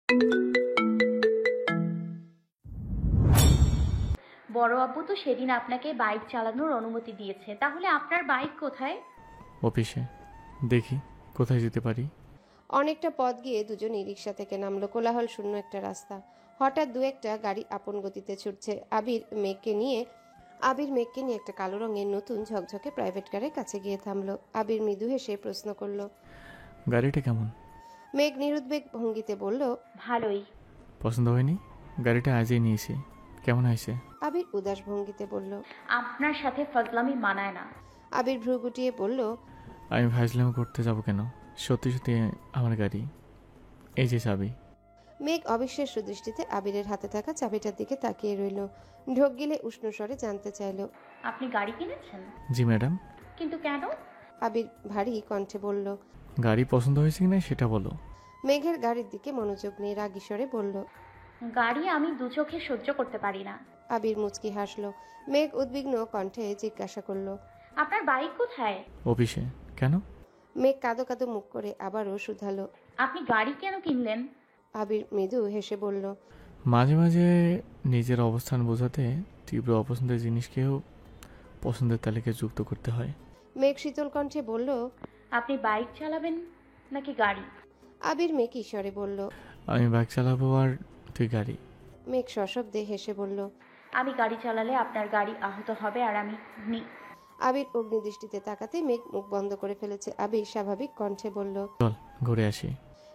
বড় আব্বু তো সেদিন আপনাকে বাইক চালানোর অনুমতি দিয়েছে, তাহলে আপনার বাইক কোথায়? অফিসে। দেখি কোথায় যেতে পারি। অনেকটা পথ গিয়ে দুজনই রিকশা থেকে নামলো। কোলাহল শূন্য একটা রাস্তা। হঠাৎ দু একটা গাড়ি আপন গতিতে ছুটছে। আবির মেঘকে নিয়ে একটা কালো রঙের নতুন ঝকঝকে প্রাইভেট কারের কাছে গিয়ে থামলো। আবির মৃদু হেসে প্রশ্ন করলো। গাড়িটা কেমন? মেঘ নিরুদ্বেগ ভঙ্গিতে বলল, ভালোই। পছন্দ হয়নি? গাড়িটা আজই নিয়েছি। কেমন হয়েছে? আবির উদাস ভঙ্গিতে বলল। আপনার সাথে ফাজলামি মানায় না। আবির ভ্রু গুটিয়ে বলল, আমি ফাজলামো করতে যাব কেন? সত্যি সত্যি আমার গাড়ি। এই যে চাবি। মেঘ অবিশ্বাস্য দৃষ্টিতে আবিরের হাতে থাকা চাবিটার দিকে তাকিয়ে রইল। ঢোক গিলে উষ্ণ স্বরে জানতে চাইল। আপনি গাড়ি কিনেছেন? জি ম্যাডাম। কিন্তু কেন? আবির ভারী কণ্ঠে বলল। গাড়ি পছন্দ হয়েছে কিনা সেটা বলো। মেঘের গাড়ির দিকে মনোযোগ নিয়ে রাগী স্বরে বলল। গাড়ি আমি দু চোখে সহ্য করতে পারি না। আবির মুচকি হাসল। মেঘ উদ্বিগ্ন কণ্ঠে জিজ্ঞাসা করল। আপনার বাইক কোথায়? অফিসে। কেন? মেঘ কাঁদো কাঁদো মুখ করে আবারও শুধালো। আপনি গাড়ি কেন কিনলেন? আবির মৃদু হেসে বলল। মাঝে মাঝে নিজের অবস্থান বোঝাতে তীব্র অপছন্দের জিনিসকেও পছন্দের তালিকায় যুক্ত করতে হয়। মেঘ শীতল কণ্ঠে বলল। আপনি বাইক চালাবেন নাকি গাড়ি? আবির মেঘ স্বরে বলল। আমি বাইক চালাবো আর তুই গাড়ি। মেঘ সশব্দে হেসে বলল। আমি গাড়ি চালালে আপনার গাড়ি আহত হবে আর আমি আবির অগ্নিদৃষ্টিতে তাকাতে মেঘ মুখ বন্ধ করে ফেলেছে। আবির স্বাভাবিক কণ্ঠে বলল। চল ঘুরে আসি।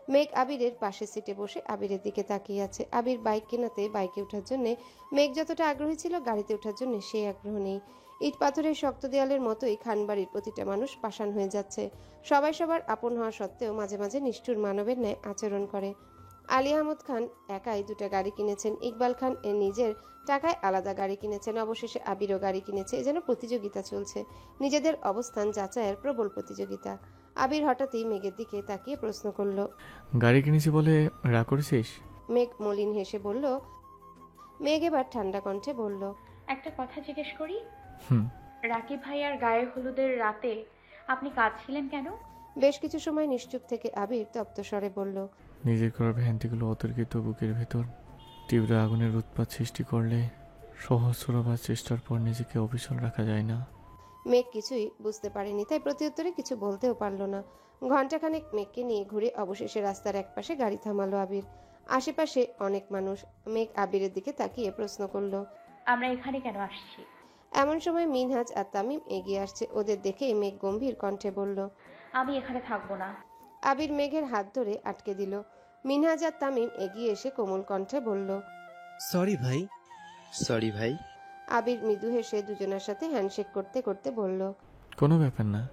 মেঘ আবিরের পাশের সিটে বসে আবিরের দিকে তাকিয়ে আছে। আবির বাইক কেনাতে বাইকে ওঠার জন্য মেঘ যতটা আগ্রহী ছিল গাড়িতে ওঠার জন্য সেই আগ্রহ নেই। ইট পাথরের শক্ত দেয়ালের মতোই খানবাড়ির প্রতিটা মানুষ পাষাণ হয়ে যাচ্ছে। সবাই সবার আপন হওয়া সত্ত্বেও মাঝে মাঝে নিষ্ঠুর মানবের ন্যায় আচরণ করে। আলী আহমদ খান একাই দুটো গাড়ি কিনেছেন। ইকবাল খান এর নিজের টাকায় আলাদা গাড়ি কিনেছেন। অবশেষে আবিরও গাড়ি কিনেছে। যেন প্রতিযোগিতা চলছে, নিজেদের অবস্থান যাচাইয়ের প্রবল প্রতিযোগিতা। আবির হঠাৎই মেঘের দিকে তাকিয়ে প্রশ্ন করল। গাড়ি কিনেছি বলে রাগ করেছিস? মেঘ মলিন হেসে বলল। মেঘ এবার ঠান্ডা কণ্ঠে বলল। একটা কথা জিজ্ঞেস করি? হুম। রাকিব ভাইয়ার গায়ে হলুদের রাতে আপনি কাঁদছিলেন কেন? বেশ কিছু সময় নিশ্চুপ থেকে আবির তপ্ত স্বরে বলল। নিজের করা ভ্যান্তিগুলো অতর্কিত বুকের ভেতর তীব্র আগুনের উৎপাত সৃষ্টি করলে সহস্রবার চেষ্টার পর নিজেকে অবিচল রাখা যায় না। মেঘ কিছুই বুঝতে পারেনি, তাই প্রত্যুত্তরে কিছু বলতেও পারল না। ঘণ্টাখানেক মেঘকে নিয়ে ঘুরে অবশেষে রাস্তার একপাশে গাড়ি থামালো আবির। আশেপাশে অনেক মানুষ। মেঘ আবিরের দিকে তাকিয়ে প্রশ্ন করল। আমরা এখানে কেন আসছি? এমন সময় মিনহাজ আর তামিম এগিয়ে আসছে। ওদের দেখে মেঘ গম্ভীর কণ্ঠে বলল। আমি এখানে থাকবো না। আবির মেঘের হাত ধরে আটকে দিল। মিনহাজ আর তামিম এগিয়ে এসে কোমল কণ্ঠে বলল। সরি ভাই। সরি ভাই। আবির মৃদু হেসে দুজনের সাথে হ্যান্ডশেক করতে করতে বলল। কোনো ব্যাপার না।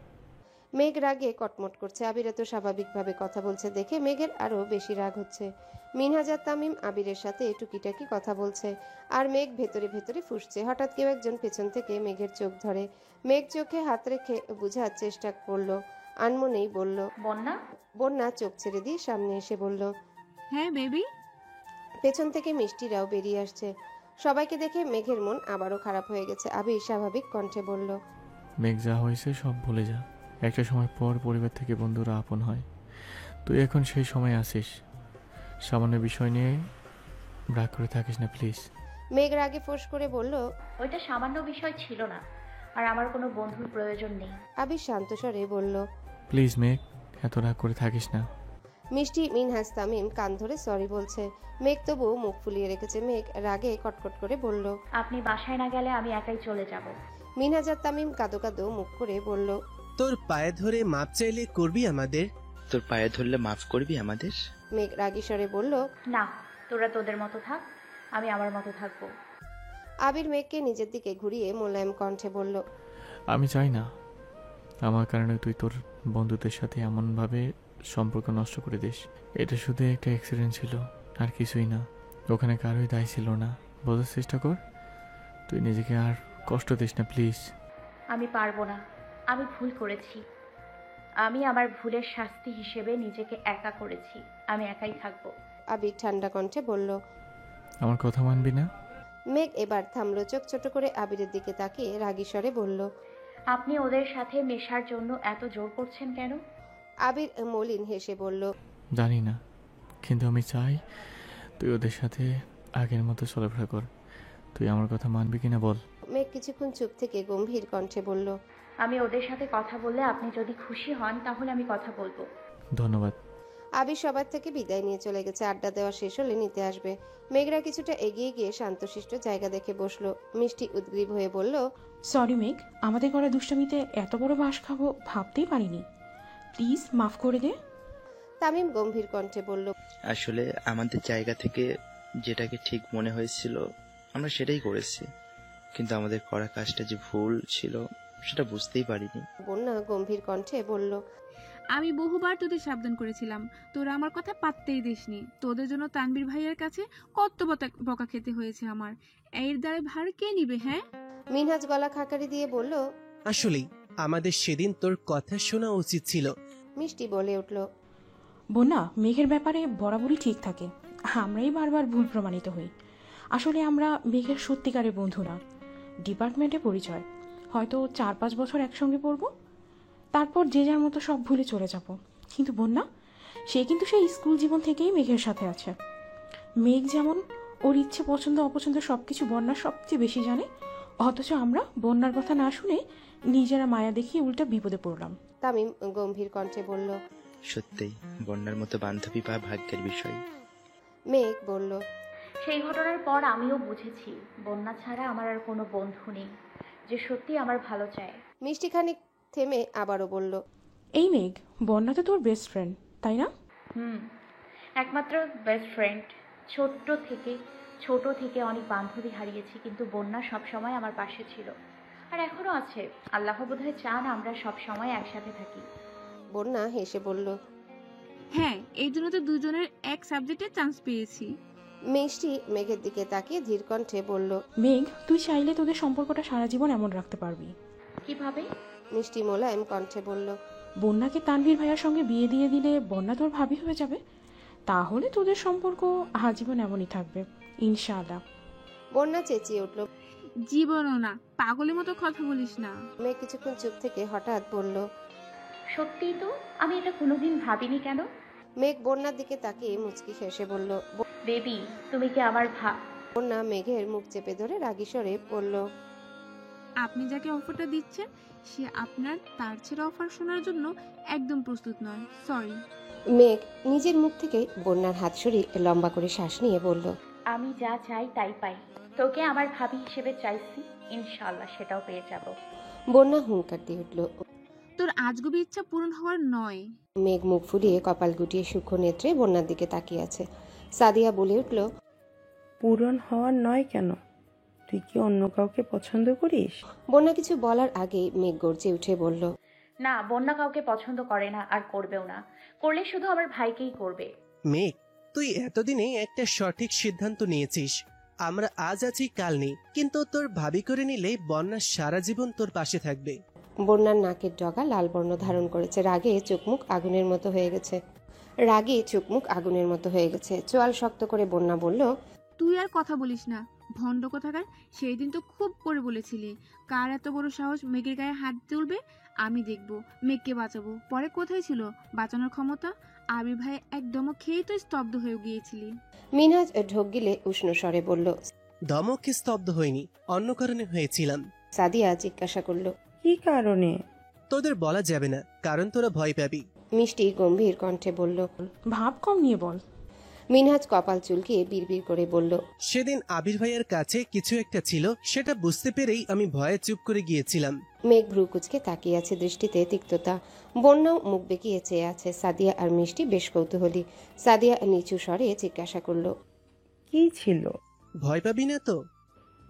মেঘ রাগে কটমট করছে। আবির এত স্বাভাবিকভাবে কথা বলছে দেখে মেঘের আরো বেশি রাগ হচ্ছে। মিনহাজ আর তামিম আবিরের সাথে টুকিটাকি কথা বলছে আর মেঘ ভেতরে ভেতরে ফুঁসছে। হঠাৎ কেউ একজন পেছন থেকে মেঘের চোখ ধরে। মেঘ চোখে হাত রেখে বোঝার চেষ্টা করলো। আনমনেই বলল। বন্যা। বন্যা চোখ ছেড়ে দিয়ে সামনে এসে বলল। হ্যাঁ বেবি। পেছন থেকে মিষ্টিরাও বেরিয়ে আসছে। সবাইকে দেখে মেঘের মন আবারও খারাপ হয়ে গেছে। আবির স্বাভাবিক কণ্ঠে বলল। মেঘ যা হয়েছে সব ভুলে যা। একটা সময় পর পরিবার থেকে বন্ধুরা আপন হয়। তুই এখন সেই সময় আসিস। সামান্য বিষয় নিয়ে রাগ করে থাকিস না প্লিজ। মেঘ রাগে ফোঁস করে বলল। ওইটা সামান্য বিষয় ছিল না, আর আমার কোনো বন্ধুর প্রয়োজন নেই। আবির শান্ত স্বরে বলল। প্লিজ মেঘ, এত রাগ করে থাকিস না। মিষ্টি, মিনহাজ, তামিম কান ধরে সরি বলছে। মেঘ তবু মুখ ফুলিয়ে রেখেছে। মেঘ রাগে কটকট করে বলল। আপনি বাসায় না গেলে আমি একাই চলে যাব। মিনহাজ আর তামিম কাঁদো কাঁদো মুখ করে বলল। তোর পায়ে ধরে মাপ চাইলে করবি আমাদের? তোর পায়ে ধরলে মাফ করবি আমাদের? মেঘ রাগী স্বরে বলল। না, তোরা তোদের মতো থাক, আমি আমার মতো থাকবো। আবির মেঘকে নিজের দিকে ঘুরিয়ে মোলায়েম কণ্ঠে বলল। আমি চাই না আমার কারণে তুই তোর বন্ধুদের সাথে এমনভাবে সম্পর্ক নষ্ট করে দিস। এটা শুধু একটা অ্যাক্সিডেন্ট ছিল, আর কিছুই না। ওখানে কারোই দায় ছিল না। বোঝার চেষ্টা কর। তুই নিজেকে আর কষ্ট দিস না প্লিজ। আমি পারবো না, আমি ভুল করেছি। আমি আমার ভুলের শাস্তি হিসেবে নিজেকে একা করেছি। আমি একাই থাকবো। আবির ঠান্ডা কণ্ঠে বলল। আমার কথা মানবি না? মেঘ এবার থামলো। চোখ ছোট করে আবিরের দিকে তাকিয়ে রাগী স্বরে বলল। আপনি ওদের সাথে মেশার জন্য এত জোর করছেন কেন? আবির মলিন হেসে বলল। জানি না, কিন্তু আমি চাই তুই ওদের সাথে আগের মতো চলাফেরা কর। তুই আমার কথা মানবি কিনা বল। মেঘ কিছুক্ষণ চুপ থেকে গম্ভীর কণ্ঠে বলল, আমি ওদের সাথে কথা বললে আপনি যদি খুশি হন তাহলে আমি কথা বলবো। ধন্যবাদ। আবির সবার থেকে বিদায় নিয়ে চলে গেছে। আড্ডা দেওয়া শেষ হলে নিতে আসবে। মেঘরা কিছুটা এগিয়ে গিয়ে শান্তশিষ্ট জায়গা দেখে বসলো। মিষ্টি উদ্গ্রীব হয়ে বলল, সরি মেঘ, আমাদের করা দুষ্টামিতে এত বড় বাঁশ খাবো ভাবতেই পারিনি। প্লিজ মাফ করে দে। তামিম গম্ভীর কণ্ঠে বলল, আসলে আমাদের জায়গা থেকে যেটাকে ঠিক মনে হয়েছিল আমরা সেটাই করেছি, কিন্তু আমাদের করা কাজটা যে ভুল ছিল সেটা বুঝতেই পারিনি। বন্যা গম্ভীর কণ্ঠে বলল, আমি বহুবার তোদের সাবধান করেছিলাম, তোরা আমার কথা পাত্তেই দিসনি। তোদের জন্য তানবীর ভাইয়ের কাছে কত বকা খেতে হয়েছে আমার। এর দ্বারা ভার কে নিবে? হ্যাঁ, মিনহাজ গলা খাকারি দিয়ে বলল, আসলেই আমাদের সেদিন তোর কথা শোনা উচিত ছিল। মিষ্টি বলে উঠল, বন্যা, মেঘের ব্যাপারে বরাবরই ঠিক থাকে, আমরাই বারবার ভুল প্রমাণিত হই। আসলে আমরা মেঘের সত্যিকারের বন্ধু না, ডিপার্টমেন্টে পরিচয়। হয়তো 4-5 বছর একসঙ্গে পড়বো, তারপর যে যার মতো সব ভুলে চলে যাব। কিন্তু বন্যা, সে কিন্তু সেই স্কুল জীবন থেকেই মেঘের সাথে আছে। মেঘ যেমন ওর ইচ্ছে পছন্দ অপছন্দ সব কিছু বন্যার সবচেয়ে বেশি জানে, অথচ আমরা বন্যার কথা না শুনে নিজেরা মায়া দেখিয়ে উল্টা বিপদে পড়লাম। তামিম গম্ভীর কণ্ঠে বলল, সত্যিই বন্যার মতো বান্ধবী পাওয়া ভাগ্যের বিষয়। মেঘ বলল, সেই ঘটনার পর আমিও বুঝেছি বন্যা ছাড়া আমার আর কোনো বন্ধু নেই যে সত্যি আমার ভালো চায়। মিষ্টি খানিক থেমে আবারও বলল, এই মেঘ, বন্যা তো তোর বেস্ট ফ্রেন্ড, তাই না? একমাত্র বেস্ট ফ্রেন্ড। ছোট থেকে অনেক বান্ধবী হারিয়েছি, কিন্তু বন্যা সব সময় আমার পাশে ছিল আর এখনো আছে। আল্লাহ বোধহয় চান আমরা সব সময় একসাথে থাকি। বন্যা হেসে বলল। হ্যাঁ, এই জন্য তো দুজনের এক সাবজেক্টে চান্স পেয়েছি। মিষ্টি মেঘের দিকে তাকিয়ে ধীর কণ্ঠে বলল, মেঘ, তুই চাইলে তোদের সম্পর্কটা সারা জীবন এমন রাখতে পারবি। কিভাবে? মিষ্টি মোলায়েম কণ্ঠে বলল, বন্যাকে তানভীর ভাইয়ার সঙ্গে বিয়ে দিয়ে দিলে বন্যা তোর ভাবি হয়ে যাবে, তাহলে তোদের সম্পর্ক আজীবন এমনই থাকবে ইনশাআল্লাহ। বন্যা চেঁচিয়ে উঠল। জীবনও না, পাগলের মতো কথা বলিস না। মেঘ কিছুক্ষণ চুপ থেকে হঠাৎ বলল, সত্যিই তো, আমি এটা কোনোদিন ভাবিনি। কেন? মেঘ বন্যার দিকে তাকিয়ে মুচকি হেসে বলল। বেবি, তুমি কি আমার বন্যা মেঘের মুখ চেপে ধরে রাগী স্বরে বলল, আপনি যাকে অফারটা দিচ্ছেন সে আপনার তার ছেড়ে অফার শোনার জন্য একদম প্রস্তুত নয়। সরি। মেঘ নিজের মুখ থেকে বন্যার হাত সরিয়ে লম্বা করে শ্বাস নিয়ে বলল, আমি যা চাই তাই পাই। তোকে আমার ভাবি হিসেবে চাইছি, ইনশাআল্লাহ সেটাও পেয়ে যাব। বন্যা হুঙ্কার দিয়ে উঠল। তোর আজগুবি ইচ্ছা পূরণ হওয়ার নয়। মেঘ মুখ ফুলিয়ে কপাল গুটিয়ে সূক্ষ্ম নেত্রে বন্যার দিকে তাকিয়ে আছে। সাদিয়া বলে উঠল, পূরণ হওয়ার নয় কেন? তুই কি অন্য কাউকে পছন্দ করিস? বন্যা কিছু বলার আগেই মেঘ গর্জে উঠে বলল, না, বন্যা কাউকে পছন্দ করে না আর করবেও না। করলে শুধু আমার ভাইকেই করবে। মেঘ, তুই এতদিনে একটা সঠিক সিদ্ধান্ত নিয়েছিস। আমরা আজ আছি কাল নেই, কিন্তু তোর ভাবি করে নিলে বন্যা সারা জীবন তোর পাশে থাকবে। বন্যার নাকের ডগা লাল বর্ণ ধারণ করেছে। রাগে চোখমুখ আগুনের মতো হয়ে গেছে। চোয়াল শক্ত করে বন্যা বলল, তুই আর কথা বলিস না, ভণ্ড কোথাকার। সেই দিন তো খুব করে বলেছিলি কার এত বড় সাহস মেঘের গায়ে হাত তুলবে। আমি দেখব, মেঘকে বাঁচাবো। পরে কোথায় ছিল বাঁচানোর ক্ষমতা? আবির ভাই একদম খেয়েই তো স্তব্ধ হয়ে গিয়েছিলি। মিনহাজ ঢোক গিলে উষ্ণ স্বরে বলল, ধমকে স্তব্ধ হয়নি, অন্য কারণে হয়েছিলাম। সাদিয়া জিজ্ঞাসা করল, কি কারণে? তোদের বলা যাবে না, কারণ তোরা ভয় পাবি। মিষ্টি গম্ভীর কণ্ঠে বলল। ভাব কম নিয়ে বল। মিনহাজ কপাল চুলকিয়ে বিড়বিড় করে বলল, সেদিন আবির ভাইয়ের কাছে কিছু একটা ছিল, সেটা বুঝতে পেরেই আমি ভয়ে চুপ করে গিয়েছিলাম। মেঘ ভ্রু কুচকে তাকিয়ে আছে, দৃষ্টিতে তিক্ততা। বন্যাও মুখ বেঁকিয়ে চেয়ে আছে। সাদিয়া আর মিষ্টি বেশ কৌতূহলী। সাদিয়া নিচু স্বরে জিজ্ঞাসা করল, কি ছিল? ভয় পাবি না তো?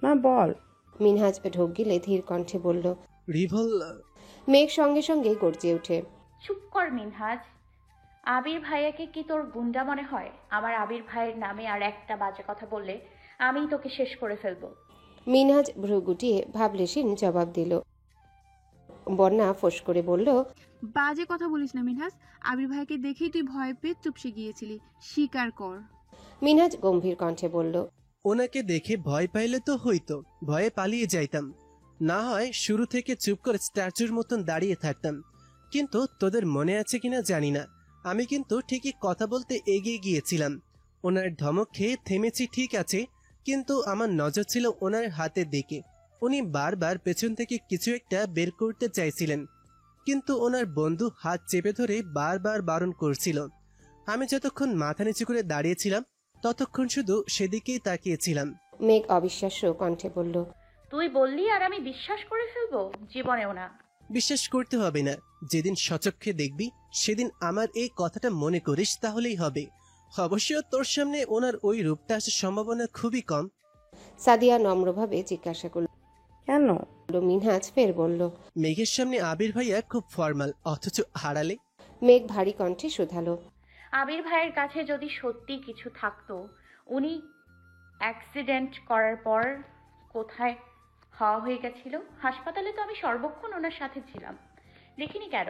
না, বল। মিনহাজ ঢোক গিলে ধীর কণ্ঠে বলল। রিভল। মেঘ সঙ্গে সঙ্গে গর্জে ওঠে, চুপ কর মিনহাজ। আবির ভাইয়াকে কি তোর গুন্ডা মনে হয়? আমার আবির ভাইয়ের নামে আর একটা বাজে কথা বললে আমি তোকে শেষ করে ফেলবো। মিনহাজ ভ্রু গুটিয়ে ভাবলেশীন জবাব দিল। বন্যা ফোঁস করে বলল, বাজে কথা বলিস না মিনহাস। আবির ভাইকে দেখেই তুই ভয় পেয়ে চুপসে গিয়েছিলি, স্বীকার কর। মিনহাজ গম্ভীর কণ্ঠে বলল, ওনাকে দেখে ভয় পাইলে তো হইতো, ভয়ে পালিয়ে যাইতাম, না হয় শুরু থেকে চুপ করে স্ট্যাচুর মতন দাঁড়িয়ে থাকতাম। কিন্তু তোদের মনে আছে কিনা জানি না, আমি কিন্তু ঠিকই কথা বলতে এগিয়ে গিয়েছিলাম। ওনার ধমক খেয়ে থেমেছি ঠিক আছে, কিন্তু আমার নজর ছিল ওনার হাতের দিকে। উনি বারবার পেছন থেকে কিছু একটা বের করতে চাইছিলেন, কিন্তু ওনার বন্ধু হাত চেপে ধরে বারবার বারণ করছিল। আমি যতক্ষণ মাথা নিচু করে দাঁড়িয়েছিলাম ততক্ষণ শুধু সেদিকেই তাকিয়েছিলাম। মেঘ অবিশ্বাস্য কণ্ঠে বলল, তুই বললি আর আমি বিশ্বাস করে ফেলবো? জীবনেও না। বিশ্বাস করতে হবে না, যেদিন সচক্ষে দেখবি সেদিন আমার এই কথাটা মনে করিস তাহলেই হবে। অবশ্য তোর সামনে ওনার ওই রূপটা আসার সম্ভাবনা খুবই কম। সাদিয়া নম্রভাবে জিজ্ঞাসা করল। কেন? মিনহাজ ফের বলল। মেঘের সামনে আবির ভাইয়া খুব ফর্মাল, অথচ হারালে। মেঘ ভারী কণ্ঠে শুধালো। আবির ভাইয়ের কাছে যদি সত্যি কিছু থাকতো, উনি অ্যাক্সিডেন্ট করার পর কোথায় হওয়া হয়ে গেছিল? হাসপাতালে তো আমি সর্বক্ষণ ওনার সাথে ছিলাম, দেখিনি কেন?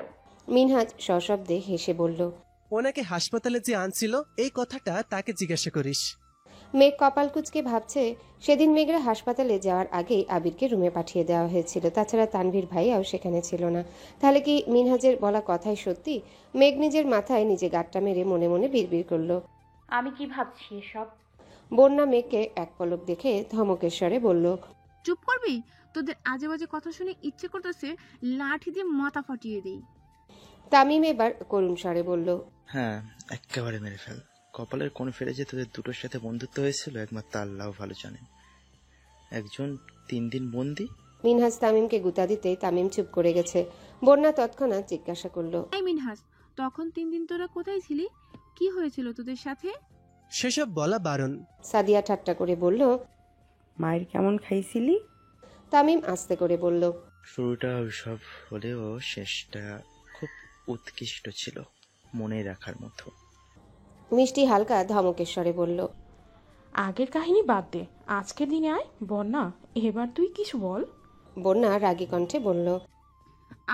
মিনহাজ সশব্দে হেসে বলল। ওনাকে হাসপাতালে যে আনছিল এই কথাটা তাকে জিজ্ঞাসা করিস। মেঘ কপাল কুঁচকে ভাবছে, সেদিন মেঘরা হাসপাতালে যাওয়ার আগেই আবিরকে রুমে পাঠিয়ে দেওয়া হয়েছিল। তাছাড়া তানভীর ভাইয়াও সেখানে ছিল না। তাহলে কি মিনহাজের বলা কথাই সত্যি? মেঘ নিজের মাথায় নিজে গাঁটটা মেরে মনে মনে বিড়বিড় করল। আমি কি ভাবছি এসব? বন্যা মেঘকে এক পলক দেখে ধমকের স্বরে বলল। চুপ করবি? তোদের আজে বাজে কথা শুনে ইচ্ছে করতেছে লাঠি দিয়ে মাথা ফাটিয়ে দিই। তামিম এবার করুণ স্বরে বলল। হ্যাঁ, একেবারে মেরে ফেল। কপালের কোণ ফেলে যে তোদের দুটোর সাথে বন্ধুত্ব হয়েছিল একমাত্র আল্লাহ ভালো জানেন। একজন 3 দিন বন্দি। মিনহাজ তামিমকে গুতা দিতেই তামিম চুপ করে গেছে। বন্যা তৎক্ষণাৎ জিজ্ঞাসা করল। এই মিনহাস, তখন 3 দিন তোরা কোথায় ছিলি? কি হয়েছিল তোদের সাথে? সেসব বলা বারণ। সাদিয়া ঠাট্টা করে বলল। মায়ের কেমন খাইছিলি? তামিম আস্তে করে বলল। শুরুটা ওইসব হলেও শেষটা খুব উৎকৃষ্ট ছিল, মনে রাখার মতো। মিষ্টি হালকা ধমকের স্বরে বলল। আগের কাহিনী বাদ দে, আজকের দিনে আয়। বন্যা, এবার তুই কিছু বল। বন্যা রাগী কণ্ঠে বলল।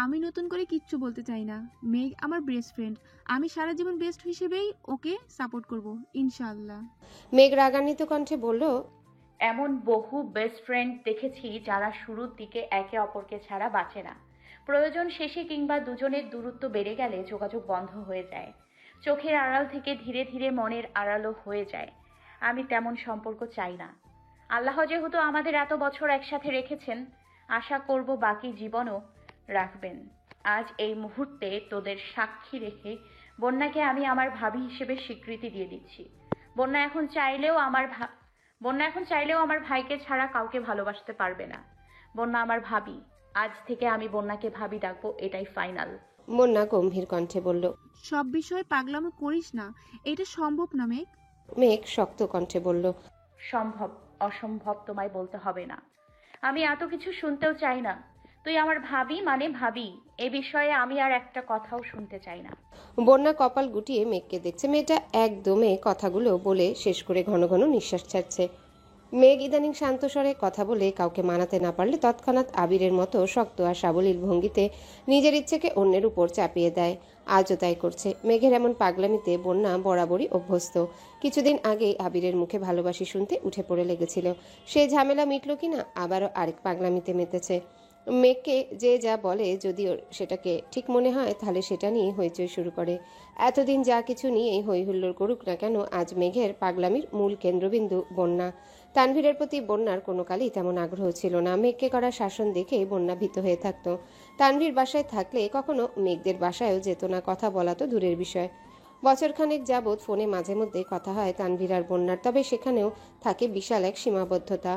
আমি নতুন করে কিচ্ছু বলতে চাই না। মেঘ আমার বেস্ট ফ্রেন্ড, আমি সারা জীবন বেস্ট হিসেবেই ওকে সাপোর্ট করব ইনশাআল্লাহ। মেঘ রাগান্বিত কণ্ঠে বলল। এমন বহু বেস্ট ফ্রেন্ড দেখেছি যারা শুরুর দিকে একে অপরকে ছাড়া বাঁচে না। প্রয়োজন শেষে কিংবা দুজনের দূরত্ব বেড়ে গেলে যোগাযোগ বন্ধ হয়ে যায়। চোখের আড়াল থেকে ধীরে ধীরে মনের আড়ালও হয়ে যায়। আমি তেমন সম্পর্ক চাই না। আল্লাহ যেহেতু আমাদের এত বছর একসাথে রেখেছেন, আশা করব বাকি জীবনও রাখবেন। আজ এই মুহূর্তে তোদের সাক্ষী রেখে বন্যাকে আমি আমার ভাবি হিসেবে স্বীকৃতি দিয়ে দিচ্ছি। বন্যা এখন চাইলেও আমার ভাইকে ছাড়া কাউকে ভালোবাসতে পারবে না। বন্যা আমার ভাবি। আজ থেকে আমি বন্যাকে ভাবি ডাকবো, এটাই ফাইনাল। বন্যা গম্ভীর কণ্ঠে বলল। সব বিষয়ে পাগলামো করিস না, এটা সম্ভব না মেঘ। মেঘ শক্ত কণ্ঠে বলল। সম্ভব অসম্ভব তোমায় বলতে হবে না। আমি এত কিছু শুনতেও চাই না। তুই আমার ভাবি মানে ভাবি, এ বিষয়ে আমি আর একটা কথাও শুনতে চাই না। বন্যা কপাল গুটিয়ে মেঘকে দেখছে। মেয়েটা একদমে কথাগুলো বলে শেষ করে ঘন ঘন নিঃশ্বাস ছাড়ছে। মেঘ ইদানিং শান্ত স্বরে কথা বলে কাউকে মানাতে না পারলে তৎক্ষণাৎ আবিরের মতো শক্ত আর সাবলীল ভঙ্গিতে নিজের ইচ্ছেকে অন্যের উপর চাপিয়ে দেয়। আজও তাই করছে। মেঘের এমন পাগলামিতে বন্যা বরাবরই অভ্যস্ত। কিছুদিন আগেই আবিরের মুখে ভালোবাসি শুনতে উঠে পড়ে লেগেছিল। সে ঝামেলা মিটল কিনা আবারও আরেক পাগলামিতে মেতেছে। মেঘকে যে যা বলে যদি ওর সেটাকে ঠিক মনে হয় তাহলে সেটা নিয়ে হইচই শুরু করে। এতদিন যা কিছু নিয়েই হই হুল্লোড় করুক না কেন, আজ মেঘের পাগলামির মূল কেন্দ্রবিন্দু বন্যা। তানভীরের প্রতি বন্যার কোনো কালই তেমন আগ্রহ ছিল না। মেঘকে করা শাসন দেখে বন্যা ভীত হয়ে থাকত। তানভীর বাসায় থাকলে কখনো মেঘদের বাসায়ও যেত না, কথা বলা তো দূরের বিষয়। বছরখানেক যাবৎ ফোনে মাঝে মধ্যে কথা হয় তানভীর আর বন্যার, তবে সেখানেও থাকে বিশাল এক সীমাবদ্ধতা।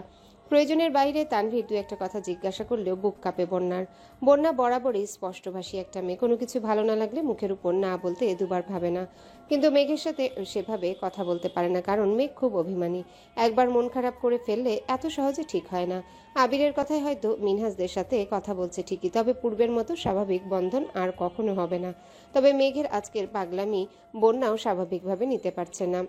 প্রয়োজনের বাইরে তানভীর দু একটা কথা জিজ্ঞাসা করলেও বুক কাঁপে বন্যার। বন্যা বরাবরই স্পষ্টভাষী একটা মেয়ে, কোনো কিছু ভালো না লাগলে মুখের উপর না বলতে দুবার ভাবে না। কিন্তু মেঘের সাথে সেভাবে কথা বলতে পারে না, কারণ মেঘ খুব অভিমানী। একবার মন খারাপ করে ফেললে এত সহজে ঠিক হয় না। আবিরের কথায় হয়তো মিনহাজদের সাথে কথা বলছে ঠিকই, তবে পূর্বের মতো স্বাভাবিক বন্ধন আর কখনো হবে না। তবে মেঘের আজকের পাগলামি বন্যাও স্বাভাবিকভাবে নিতে পারছে না।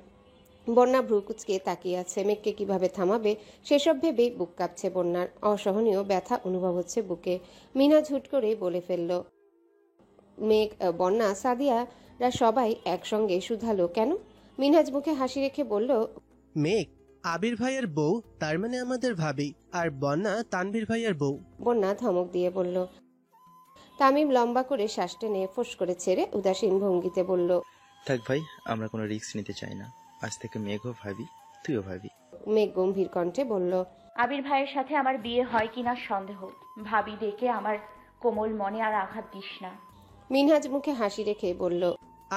বন্যা ভ্রুকুচকে তাকিয়ে আছে। মেঘকে কিভাবে থামাবে সেসব ভেবেই বুক কাঁপছে বন্যার। অসহনীয় ব্যথা অনুভব হচ্ছে বুকে। মিনা ঝুট করে বলে ফেলল। মেঘ, বন্যা, সাদিয়ারা সবাই একসঙ্গে শুধালো কেন? মিনহাজ মুখে হাসি রেখে বলল। মেঘ আবির ভাইয়ের বউ, তার মানে আমাদের ভাবি, আর বন্যা তানভীর ভাইয়ের বউ। বন্যা ধমক দিয়ে বলল। তামিম লম্বা করে শ্বাস টেনে ফোঁস করে ছেড়ে উদাসীন ভঙ্গিতে বলল। থাক ভাই, আমরা কোনো রিস্ক নিতে চাই না। আজ থেকে মেঘও ভাবি, তুইও ভাবি। মেঘ গম্ভীর কণ্ঠে বলল। আবির ভাইয়ের সাথে আমার বিয়ে হয় কিনা সন্দেহ। ভাবি ডেকে আমার কোমল মনে আর আঘাত দিস না। মিনহাজ মুখে হাসি রেখে বলল।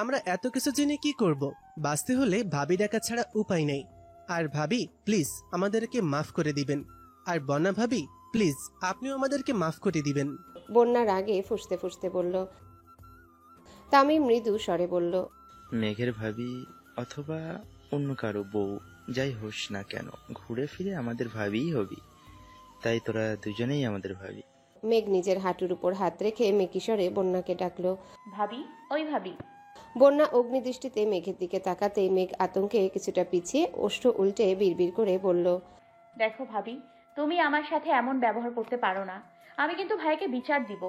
আমরা এত কিছু জেনে কি করব? বাঁচতে হলে ভাবি ডাকা ছাড়া উপায় নেই। আর ভাবি প্লিজ আমাদেরকে মাফ করে দিবেন। আর বন্যা ভাবি প্লিজ আপনিও আমাদেরকে মাফ করে দিবেন। বন্যার আগে ফুঁসতে ফুঁসতে বলল। তামিম মৃদু স্বরে বলল। মেঘের ভাবি অথবা অন্য কারো বউ, যাই হোস না কেন, ঘুরে ফিরে আমাদের ভাবিই হবি। তাই তোরা দুজনেই আমাদের ভাবি। মেঘ নিজের হাঁটুর উপর হাত রেখে মেকিস্বরে বন্যাকে ডাকলো। ভাবি, ওই ভাবি। বন্যা অগ্নিদৃষ্টিতে মেঘের দিকে তাকাতেই মেঘ আতঙ্কে কিছুটা পিছিয়ে ওষ্ঠ উল্টে বিড়বিড় করে বলল। দেখো ভাবি, তুমি আমার সাথে এমন ব্যবহার করতে পারো না। আমি কিন্তু ভাইকে বিচার দিব।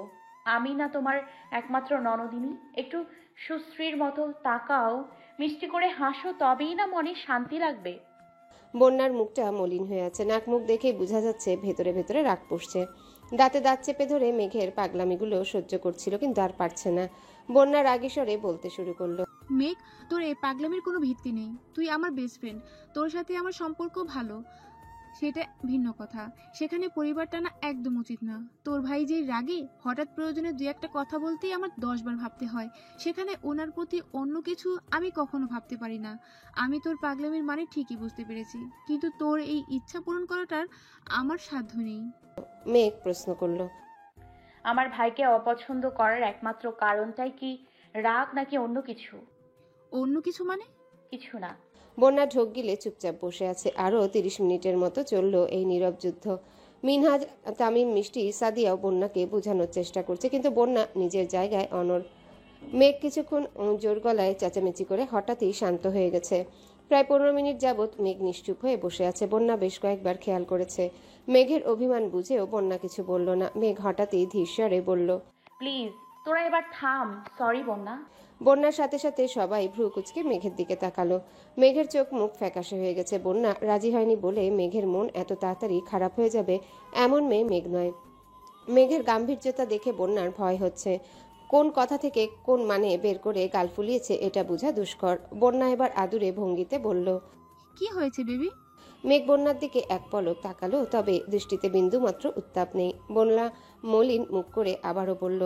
আমি না তোমার একমাত্র ননদিনী? একটু সুশ্রীর মতো তাকাও, মিষ্টি করে হাসো, তবেই না মনে শান্তি লাগবে। বন্যার মুখটা মলিন হয়ে আছে, নাক মুখ দেখেই বোঝা যাচ্ছে ভেতরে ভেতরে রাগ পুষছে। দাঁতে দাঁত চেপে ধরে মেঘের পাগলামিগুলো সহ্য করছিল, কিন্তু আর পারছে না। বন্যা রাগী স্বরে বলতে শুরু করলো। মেঘ, তোর এই পাগলামির কোনো ভিত্তি নেই। তুই আমার বেস্ট ফ্রেন্ড, তোর সাথে আমার সম্পর্ক ভালো, সেটা ভিন্ন কথা। সেখানে পরিবার টানা একদম উচিত না। তোর ভাই যে রাগে, হঠাৎ প্রয়োজনে দুই একটা কথা বলতেই আমার 10 বার ভাবতে হয়। সেখানে ওনার প্রতি অন্য কিছু আমি কখনো ভাবতে পারি না। আমি তোর পাগলামির মানে ঠিকই বুঝতে পেরেছি, কিন্তু তোর এই ইচ্ছা পূরণ করাটার আমার সাধ্য নেই। মেঘ প্রশ্ন করলো। আমার ভাইকে অপছন্দ করার একমাত্র কারণটাই কি রাগ নাকি অন্য কিছু? অন্য কিছু মানে? কিছু না। বন্যা ঢোক গিলে চুপচাপ বসে আছে। আরও 30 মিনিটের মতো চলল এই নীরব যুদ্ধ। মিনহাজ, তামিম, মিষ্টি, সাদিয়াও বন্যাকে বোঝানোর চেষ্টা করছে, কিন্তু বন্যা নিজের জায়গায় অনড়। মেঘ কিছুক্ষণ জোর গলায় চেঁচামেচি করে হঠাৎই শান্ত হয়ে গেছে। প্রায় 15 মিনিট যাবৎ মেঘ নিশ্চুপ হয়ে বসে আছে। বন্যা বেশ কয়েকবার খেয়াল করেছে। মেঘের অভিমান বুঝেও বন্যা কিছু বলল না। মেঘ হঠাৎই ধীর স্বরে বলল। প্লিজ তোরা এবার থাম। সরি বন্যা। বন্যার সাথে সাথে সবাই ভ্রু কুচকে মেঘের দিকে তাকালো। মেঘের চোখ মুখ ফ্যাকাশে হয়ে গেছে। বন্যা রাজি হয়নি বলে মেঘের মন এত তাড়াতাড়ি খারাপ হয়ে যাবে এমন মেয়ে মেঘ নয়। মেঘের গাম্ভীর্যতা দেখে বন্যার ভয় হচ্ছে। কোন কথা থেকে কোন মানে বের করে গাল ফুলিয়েছে এটা বোঝা দুষ্কর। বন্যা এবার আদুরে ভঙ্গিতে বলল। কি হয়েছে বেবি? মেঘ বন্যার দিকে এক পলক তাকালো, তবে দৃষ্টিতে বিন্দু মাত্র উত্তাপ নেই। বন্যা মলিন মুখ করে আবারও বলল।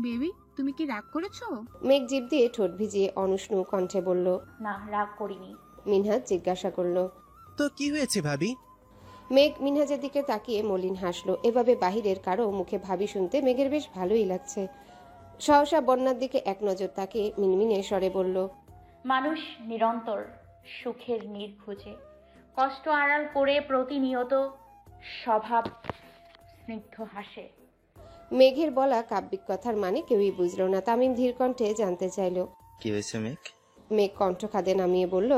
বেবি, তুমি কি রাগ করেছো? মেঘ জিভ দিয়ে ঠোঁট ভিজিয়ে অনুষ্ণু কণ্ঠে বলল। না, রাগ করিনি। মিনহাজ জিজ্ঞাসা করলো। তো কি হয়েছে ভাবি? মেঘ মিনহাজের দিকে তাকিয়ে মলিন হাসলো। এভাবে বাহিরের কারো মুখে ভাবি শুনতে মেঘের বেশ ভালোই লাগছে। সহসা বন্যার দিকে এক নজর তাকিয়ে মিনমিনে স্বরে বলল। মানুষ নিরন্তর সুখের নীড় খুঁজে, কষ্ট আড়াল করে প্রতিনিয়ত স্বভাব স্নিগ্ধ হাসে। মেঘের বলা কাব্যিক কথার মানে কেউই বুঝলো না। তামিম ধীর কণ্ঠে জানতে চাইল। কি হয়েছে মেঘ? মেঘ কণ্ঠ খাদে নামিয়ে বলল।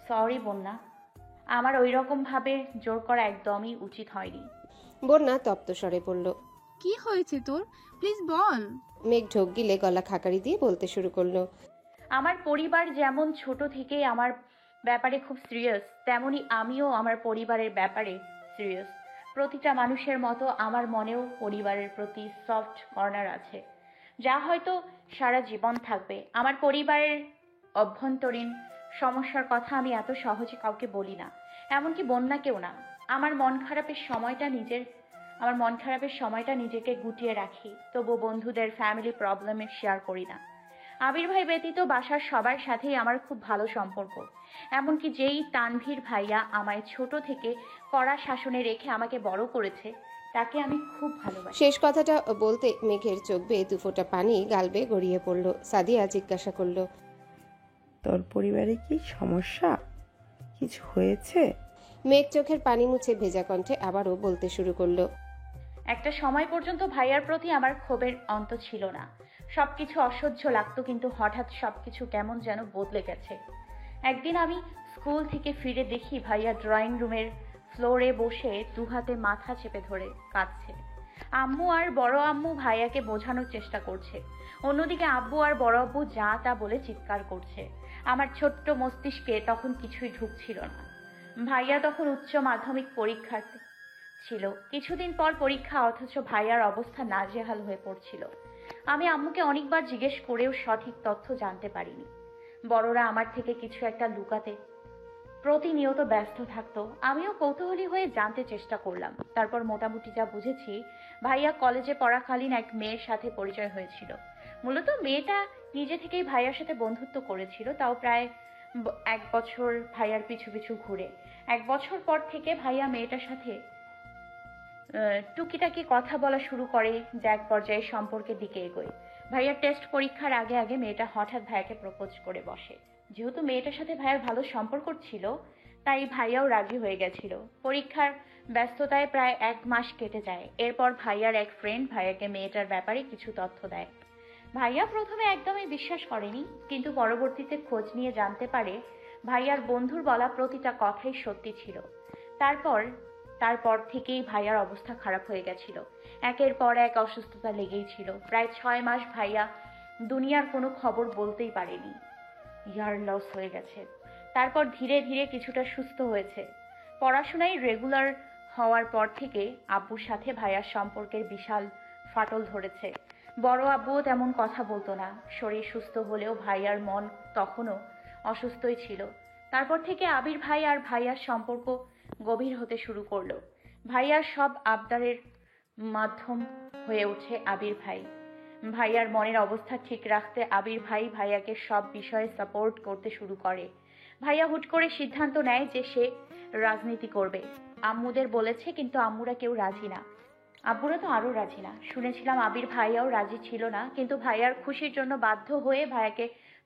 সরি বন্যা, আমার ওই রকম ভাবে জোর করা একদমই উচিত হয়নি। বন্যা তপ্ত স্বরে বলল। কি হয়েছে তোর? প্লিজ বল। মেঘ ঢোক গিলে গলা খাকারি দিয়ে বলতে শুরু করলো। আমার পরিবার যেমন ছোট থেকেই আমার ব্যাপারে খুব সিরিয়াস, তেমনি আমিও আমার পরিবারের ব্যাপারে সিরিয়াস। প্রতিটা মানুষের মতো আমার মনেও পরিবারের প্রতি সফট কর্নার আছে, যা হয়তো সারা জীবন থাকবে। আমার পরিবারের অভ্যন্তরীণ সমস্যার কথা আমি এত সহজে কাউকে বলি না, এমনকি বন্যাকেও না। আমার মন খারাপের সময়টা নিজেকে গুটিয়ে রাখি, তবু বন্ধুদের, ফ্যামিলি প্রবলেমে শেয়ার করি না। আবির ভাই ব্যতীত বাসার সবার সাথেই আমার খুব ভালো সম্পর্ক, এমনকি যেই তানভীর ভাইয়া আমায় ছোট থেকে কড়া শাসনে রেখে আমাকে বড় করেছে, তাকে আমি খুব ভালোবাসি। শেষ কথাটা বলতে মেঘের চোখ বেয়ে দুফোঁটা পানি গাল বেয়ে গড়িয়ে পড়ল। সাদিয়া জিজ্ঞাসা করলো। তোর পরিবারে কি সমস্যা? কিছু হয়েছে? মেঘ চোখের পানি মুছে ভেজা কণ্ঠে আবারও বলতে শুরু করলো। একটা সময় পর্যন্ত ভাইয়ার প্রতি আমার ক্ষোভের অন্ত ছিল না। সবকিছু অসহ্য লাগতো, কিন্তু হঠাৎ সবকিছু কেমন যেন বদলে গেছে। একদিন আমি স্কুল থেকে ফিরে দেখি ভাইয়া ড্রয়িং রুমের ফ্লোরে বসে দুহাতে মাথা চেপে ধরে কাঁদছে। আম্মু আর বড় আম্মু ভাইয়াকে বোঝানোর চেষ্টা করছে, অন্যদিকে আব্বু আর বড় আব্বু যা তা বলে চিৎকার করছে। আমার ছোট্ট মস্তিষ্কে তখন কিছুই ঢুকছিল না। ভাইয়া তখন উচ্চ মাধ্যমিক পরীক্ষার্থী ছিল, কিছুদিন পর পরীক্ষা, অথচ ভাইয়ার অবস্থা নাজেহাল হয়ে পড়ছিল। আমি আম্মুকে অনেকবার জিজ্ঞেস করেও সঠিক তথ্য জানতে পারিনি। বড়রা আমার থেকে কিছু একটা লুকাতে প্রতিনিয়ত ব্যস্ত থাকতো। আমিও কৌতূহলী হয়ে জানতে চেষ্টা করলাম। তারপর মোটামুটি যা বুঝেছি, ভাইয়া কলেজে পড়াকালীন এক মেয়ের সাথে পরিচয় হয়েছিল। মূলত মেয়েটা নিজে থেকেই ভাইয়ার সাথে বন্ধুত্ব করেছিল, তাও প্রায় 1 বছর ভাইয়ার পিছু পিছু ঘুরে। 1 বছর পর থেকে ভাইয়া মেয়েটার সাথে টুকিটাকি কথা বলা শুরু করে, যা এক পর্যায়ে সম্পর্কের দিকে এগোয়। ভাইয়ার টেস্ট পরীক্ষার আগে আগে মেয়েটা হঠাৎ ভাইয়াকে প্রপোজ করে বসে। যেহেতু মেয়েটার সাথে ভাইয়ার ভালো সম্পর্ক ছিল, তাই ভাইয়াও রাজি হয়ে গেছিল। পরীক্ষার ব্যস্ততায় প্রায় 1 মাস কেটে যায়। এরপর ভাইয়ার এক ফ্রেন্ড ভাইয়াকে মেয়েটার ব্যাপারে কিছু তথ্য দেয়। ভাইয়া প্রথমে একদমই বিশ্বাস করেনি, কিন্তু পরবর্তীতে খোঁজ নিয়ে জানতে পারে ভাইয়ার বন্ধুর বলা প্রতিটা কথাই সত্যি ছিল। তারপর থেকেই ভাইয়ার অবস্থা খারাপ হয়ে গেছিল। একের পর এক অসুস্থতা লেগেই ছিল। প্রায় 6 মাস ভাইয়া দুনিয়ার কোনো খবর বলতেই পারেনি। ইয়ার লস হয়ে গেছে। তারপর ধীরে ধীরে কিছুটা সুস্থ হয়েছে। পড়াশোনায় রেগুলার হওয়ার পর থেকে আব্বুর সাথে ভাইয়ার সম্পর্কের বিশাল ফাটল ধরেছে। বড় আব্বুও তেমন কথা বলতো না। শরীর সুস্থ হলেও ভাইয়ার মন তখনও অসুস্থই ছিল। তারপর থেকে আবির ভাই আর ভাইয়ার সম্পর্ক গভীর হতে শুরু করলো। ভাইয়ার সব আবদারের মাধ্যম হয়ে ওঠে আবির ভাই। ভাইয়ার মনের অবস্থা ঠিক রাখতে আবির ভাই ভাইয়াকে সব বিষয়ে সাপোর্ট করতে শুরু করে। ভাইয়া হুট করে সিদ্ধান্ত নেয় যে সে রাজনীতি করবে। আম্মুদের বলেছে, কিন্তু আম্মুরা কেউ রাজি না। আব্বুরা তো আরও রাজি না। শুনেছিলাম আবির ভাইয়াও রাজি ছিল না, কিন্তু ভাইয়ার খুশির জন্য বাধ্য হয়ে ভাইয়াকে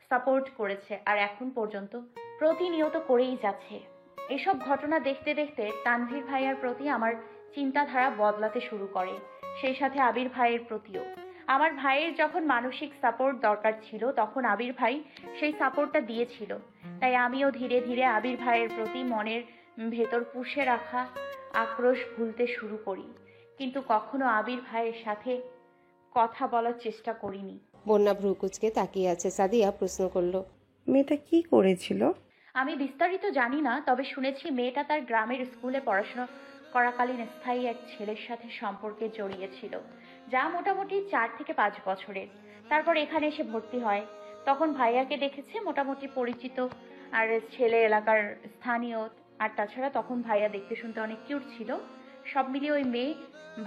সাপোর্ট করেছে, আর এখন পর্যন্ত প্রতিনিয়ত করেই যাচ্ছে। এসব ঘটনা দেখতে দেখতে তানভীর ভাইয়ার প্রতি আমার চিন্তাধারা বদলাতে শুরু করে, সেই সাথে আবির ভাইয়ের প্রতিও। আমার ভাইয়ের যখন মানসিক সাপোর্ট দরকার ছিল, তখন আবির ভাই সেই সাপোর্টটা দিয়েছিল। তাই আমিও ধীরে ধীরে আবির ভাইয়ের প্রতি মনের ভেতর পুষে রাখা আক্রোশ ভুলতে শুরু করি, কিন্তু কখনো আবির ভাইয়ের সাথে কথা বলার চেষ্টা করিনি। বন্যা ভ্রু কুচকে তাকিয়ে আছে। সাদিয়া প্রশ্ন করলো, মেয়েটা কি করেছিল? আমি বিস্তারিত জানি না, তবে শুনেছি মেয়েটা তার গ্রামের স্কুলে পড়াশোনা করাকালীন স্থায়ী এক ছেলের সাথে সম্পর্কে জড়িয়েছিল, যা মোটামুটি 4 থেকে 5 বছরের। তারপর এখানে এসে ভর্তি হয়। তখন ভাইয়াকে দেখেছে, মোটামুটি পরিচিত আর ছেলে এলাকার স্থানীয়। আর তাছাড়া তখন ভাইয়া দেখতে শুনতে অনেক কিউট ছিল। সব মিলিয়ে ওই মেয়ে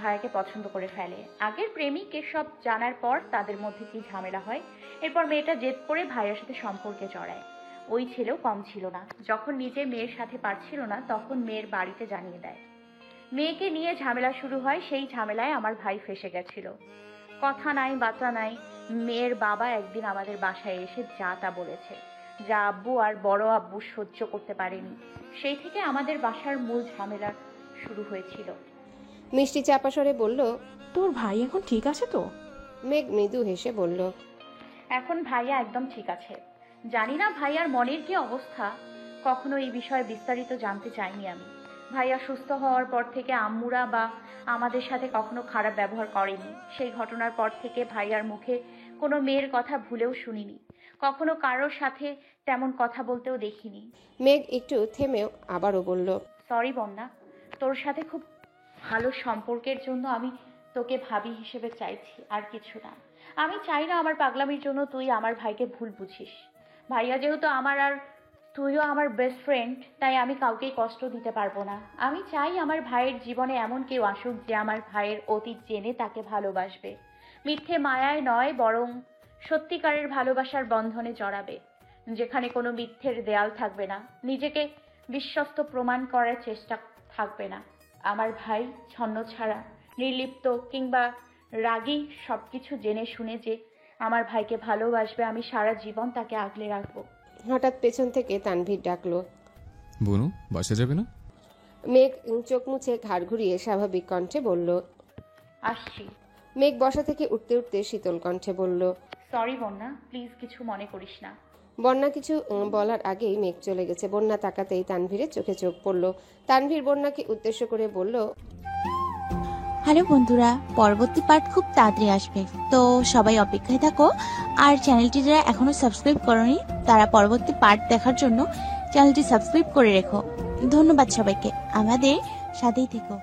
ভাইয়াকে পছন্দ করে ফেলে। আগের প্রেমিক এসব জানার পর তাদের মধ্যে কি ঝামেলা হয়। এরপর মেয়েটা জেদ করে ভাইয়ার সাথে সম্পর্কে জড়ায়। ওই ছেলেও কম ছিল না। যখন নিজে মেয়ের সাথে পারছিল না, তখন মেয়ের বাড়িতে জানিয়ে দেয়। মেয়েকে নিয়ে ঝামেলা শুরু হয়। সেই ঝামেলায় আমার ভাই ফেসে গেছিল। কথা নাই বার্তা নাই। মেয়ের বাবা একদিন আমাদের বাসায় এসে যা তা বলেছে, যা আব্বু আর বড় আব্বু সহ্য করতে পারেনি। সেই থেকে আমাদের বাসার মূল ঝামেলা শুরু হয়েছিল। মিষ্টি চাপা স্বরে বলল, তোর ভাই এখন ঠিক আছে তো? মেঘ মৃদু হেসে বলল, এখন ভাইয়া একদম ঠিক আছে। জানি না ভাইয়ার মনের কি অবস্থা। কখনো এই বিষয়ে বিস্তারিত জানতে চাইনি আমি। ভাইয়া সুস্থ হওয়ার পর থেকে আম্মুরা বা আমাদের সাথে কখনো খারাপ ব্যবহার করেনি। সেই ঘটনার পর থেকে ভাইয়ার মুখে কোনো মেয়ের কথা ভুলেও শুনিনি। কখনো কারোর সাথে তেমন কথা বলতেও দেখিনি। মেঘ একটু থেমেও আবারও বলল, সরি বন্যা, তোর সাথে খুব ভালো সম্পর্কের জন্য আমি তোকে ভাবি হিসেবে চাইছি, আর কিছু না। আমি চাই না আমার পাগলামির জন্য তুই আমার ভাইকে ভুল বুঝিস। ভাইয়া যেহেতু আমার, আর তুইও আমার বেস্ট ফ্রেন্ড, তাই আমি কাউকেই কষ্ট দিতে পারবো না। আমি চাই আমার ভাইয়ের জীবনে এমন কেউ আসুক যে আমার ভাইয়ের অতীত জেনে তাকে ভালোবাসবে। মিথ্যে মায়ায় নয়, বরং সত্যিকারের ভালোবাসার বন্ধনে জড়াবে, যেখানে কোনো মিথ্যের দেয়াল থাকবে না, নিজেকে বিশ্বস্ত প্রমাণ করার চেষ্টা থাকবে না। আমার ভাই ছন্নছাড়া, নির্লিপ্ত কিংবা রাগী সবকিছু জেনে শুনে যে আমার ভাইকে ভালোবাসবে, আমি সারা জীবন তাকে আগলে রাখবো। হঠাৎ পেছন থেকে তানভীর ডাকলো, বনু বাসা যাবে না? মেঘ চোখ মুছে ঘাড় ঘুরিয়ে স্বাভাবিক কণ্ঠে বলল, আসছি। মেঘ বসা থেকে উঠতে উঠতে শীতল কণ্ঠে বলল, সরি বন্যা, প্লিজ কিছু মনে করিস না। বন্যা কিছু বলার আগেই মেঘ চলে গেছে। বন্যা তাকাতেই তানভীরের চোখে চোখ পড়ল। তানভীর বন্যাকে উদ্দেশ্য করে বলল, হ্যালো বন্ধুরা, পরবর্তী পার্ট খুব তাড়াতাড়ি আসবে, তো সবাই অপেক্ষায় থাকো। আর চ্যানেলটি যারা এখনো সাবস্ক্রাইব করোনি, তারা পরবর্তী পার্ট দেখার জন্য চ্যানেলটি সাবস্ক্রাইব করে রেখো। ধন্যবাদ সবাইকে, আমাদের সাথেই থেকো।